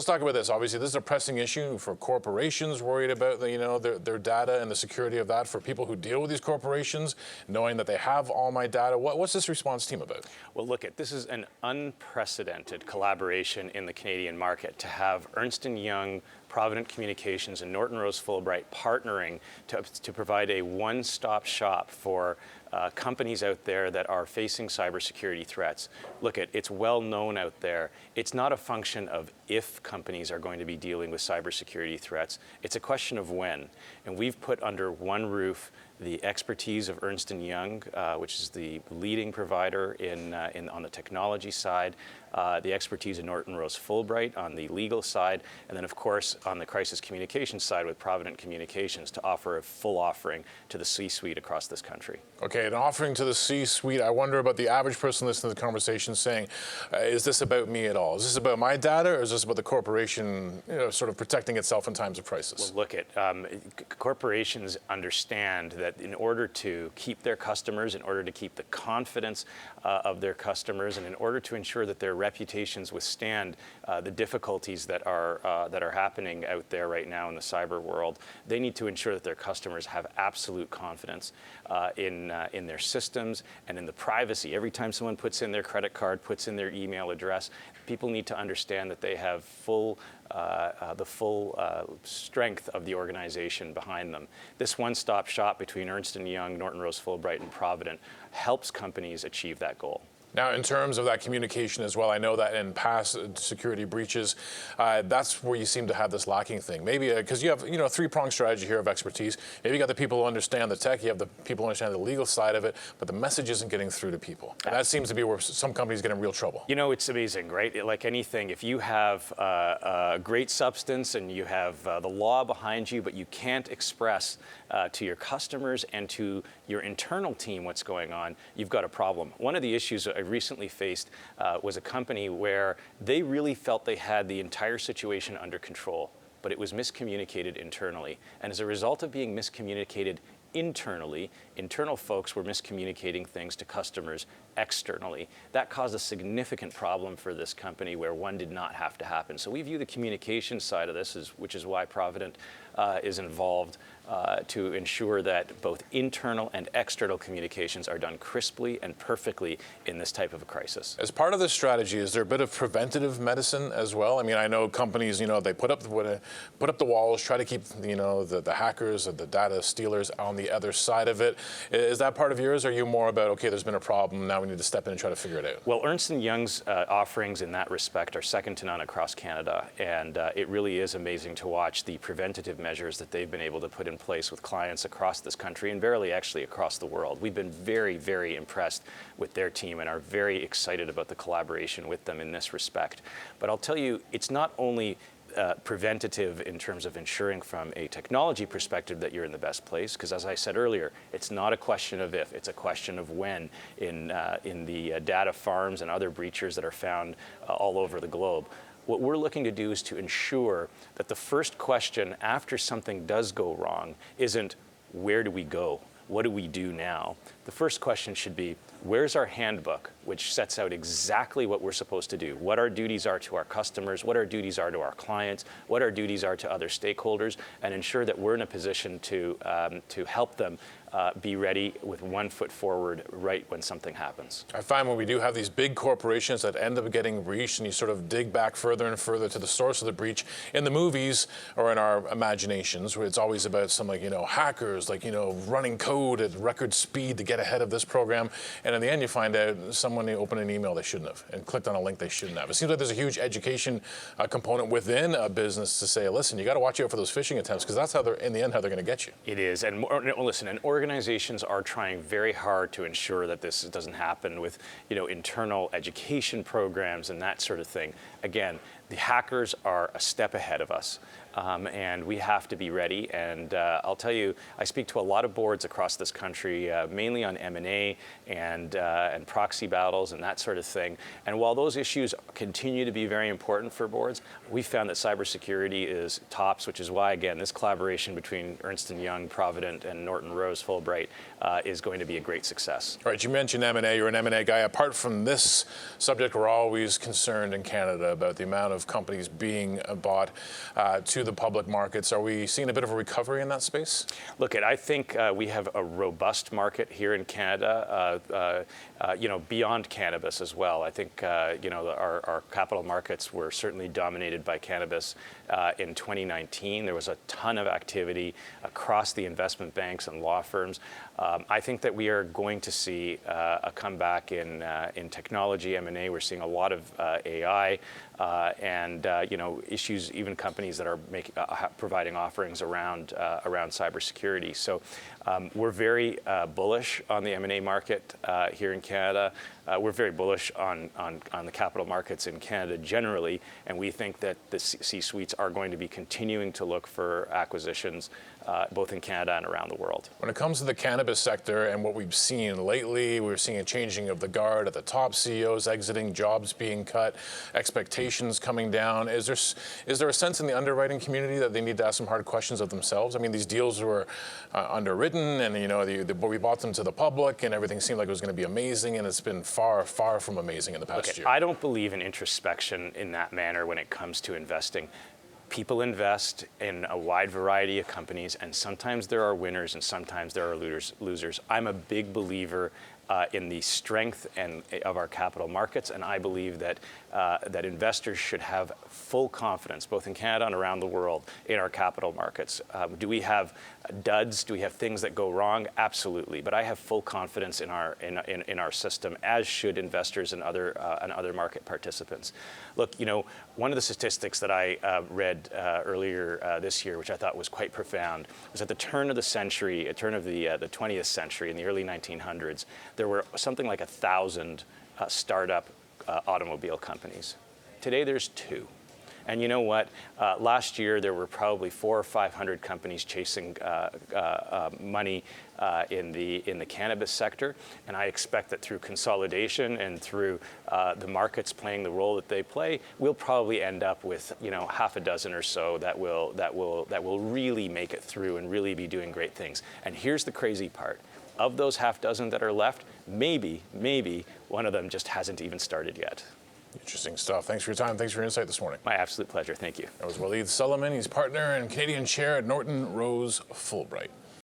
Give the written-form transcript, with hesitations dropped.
Let's talk about this. Obviously, this is a pressing issue for corporations worried about their data and the security of that. For people who deal with these corporations, knowing that they have all my data, what's this response team about? Well, look, this is an unprecedented collaboration in the Canadian market to have Ernst & Young, Provident Communications, and Norton Rose Fulbright partnering to provide a one-stop shop for companies out there that are facing cybersecurity threats. Look, it's well known out there. It's not a function of if companies are going to be dealing with cybersecurity threats. It's a question of when. And we've put under one roof the expertise of Ernst & Young, which is the leading provider on the technology side, the expertise of Norton Rose Fulbright on the legal side, and then, of course, on the crisis communications side with Provident Communications to offer a full offering to the C-suite across this country. Okay, an offering to the C-suite. I wonder about the average person listening to the conversation saying, is this about me at all? Is this about my data, or is this about the corporation sort of protecting itself in times of crisis? Well, look, corporations understand that in order to keep their customers, in order to keep the confidence of their customers, and in order to ensure that their reputations withstand the difficulties that are happening out there right now in the cyber world, they need to ensure that their customers have absolute confidence in their systems and in the privacy. Every time someone puts in their credit card, puts in their email address, people need to understand that they have the full strength of the organization behind them. This one-stop shop between Ernst & Young, Norton Rose Fulbright, and Provident helps companies achieve that goal. Now, in terms of that communication as well, I know that in past security breaches, that's where you seem to have this lacking thing. Maybe because you have, a three-pronged strategy here of expertise. Maybe you got the people who understand the tech, you have the people who understand the legal side of it, but the message isn't getting through to people. And that seems to be where some companies get in real trouble. It's amazing, right? Like anything, if you have a great substance and you have the law behind you, but you can't express to your customers and to your internal team what's going on, you've got a problem. One of the issues I recently faced was a company where they really felt they had the entire situation under control, but it was miscommunicated internally. And as a result of being miscommunicated internally, internal folks were miscommunicating things to customers externally. That caused a significant problem for this company where one did not have to happen. So we view the communication side of this, which is why Provident is involved to ensure that both internal and external communications are done crisply and perfectly in this type of a crisis. As part of this strategy, is there a bit of preventative medicine as well? I mean, I know companies, they put up the walls, try to keep, the hackers or the data stealers on the other side of it. Is that part of yours, or are you more about, okay, there's been a problem, now we need to step in and try to figure it out? Well, Ernst & Young's offerings in that respect are second to none across Canada, and it really is amazing to watch the preventative measures that they've been able to put in place with clients across this country and verily actually across the world. We've been very, very impressed with their team and are very excited about the collaboration with them in this respect. But I'll tell you, it's not only preventative in terms of ensuring from a technology perspective that you're in the best place, because as I said earlier, it's not a question of if, it's a question of when in the data farms and other breachers that are found all over the globe. What we're looking to do is to ensure that the first question after something does go wrong isn't, where do we go? What do we do now? The first question should be, where's our handbook, which sets out exactly what we're supposed to do, what our duties are to our customers, what our duties are to our clients, what our duties are to other stakeholders, and ensure that we're in a position to help them be ready with one foot forward right when something happens. I find when we do have these big corporations that end up getting breached and you sort of dig back further and further to the source of the breach, in the movies or in our imaginations, where it's always about some hackers, running code at record speed to get ahead of this program. And in the end, you find out someone opened an email they shouldn't have and clicked on a link they shouldn't have. It seems like there's a huge education component within a business to say, listen, you got to watch out for those phishing attempts, because that's in the end how they're going to get you. It is. And listen, organizations are trying very hard to ensure that this doesn't happen with, internal education programs and that sort of thing. Again, the hackers are a step ahead of us. And we have to be ready. And I'll tell you, I speak to a lot of boards across this country, mainly on M&A and proxy battles and that sort of thing. And while those issues continue to be very important for boards, we found that cybersecurity is tops, which is why, again, this collaboration between Ernst & Young, Provident, and Norton Rose Fulbright is going to be a great success. All right, you mentioned M&A. You're an M&A guy. Apart from this subject, we're always concerned in Canada about the amount of of companies being bought to the public markets. Are we seeing a bit of a recovery in that space? Look, I think we have a robust market here in Canada, beyond cannabis as well. I think, our capital markets were certainly dominated by cannabis in 2019. There was a ton of activity across the investment banks and law firms. I think that we are going to see a comeback in technology, M&A. We're seeing a lot of AI and issues, even companies that are providing offerings around cybersecurity. So we're very bullish on the M&A market here in Canada. We're very bullish on the capital markets in Canada generally, and we think that the C-suites are going to be continuing to look for acquisitions both in Canada and around the world. When it comes to the cannabis sector and what we've seen lately, we're seeing a changing of the guard at the top CEOs exiting, jobs being cut, expectations coming down. Is there a sense in the underwriting community that they need to ask some hard questions of themselves? I mean, these deals were underwritten, and we bought them to the public, and everything seemed like it was going to be amazing, and it's been far, far from amazing in the past year. I don't believe in introspection in that manner when it comes to investing. People invest in a wide variety of companies, and sometimes there are winners and sometimes there are losers. I'm a big believer in the strength of our capital markets, and I believe that investors should have full confidence, both in Canada and around the world, in our capital markets. Do we have duds? Do we have things that go wrong? Absolutely. But I have full confidence in our system, as should investors and other market participants. Look, one of the statistics that I read earlier this year, which I thought was quite profound, was at the turn of the 20th century, in the early 1900s, there were something like 1,000 startup automobile companies. Today there's 2. And you know what? Last year there were probably 400 or 500 companies chasing money in the cannabis sector, and I expect that through consolidation and through the markets playing the role that they play, we'll probably end up with half a dozen or so that will really make it through and really be doing great things. And here's the crazy part. Of those half dozen that are left, maybe one of them just hasn't even started yet. Interesting stuff. Thanks for your time. Thanks for your insight this morning. My absolute pleasure. Thank you. That was Walied Soliman. He's partner and Canadian chair at Norton Rose Fulbright.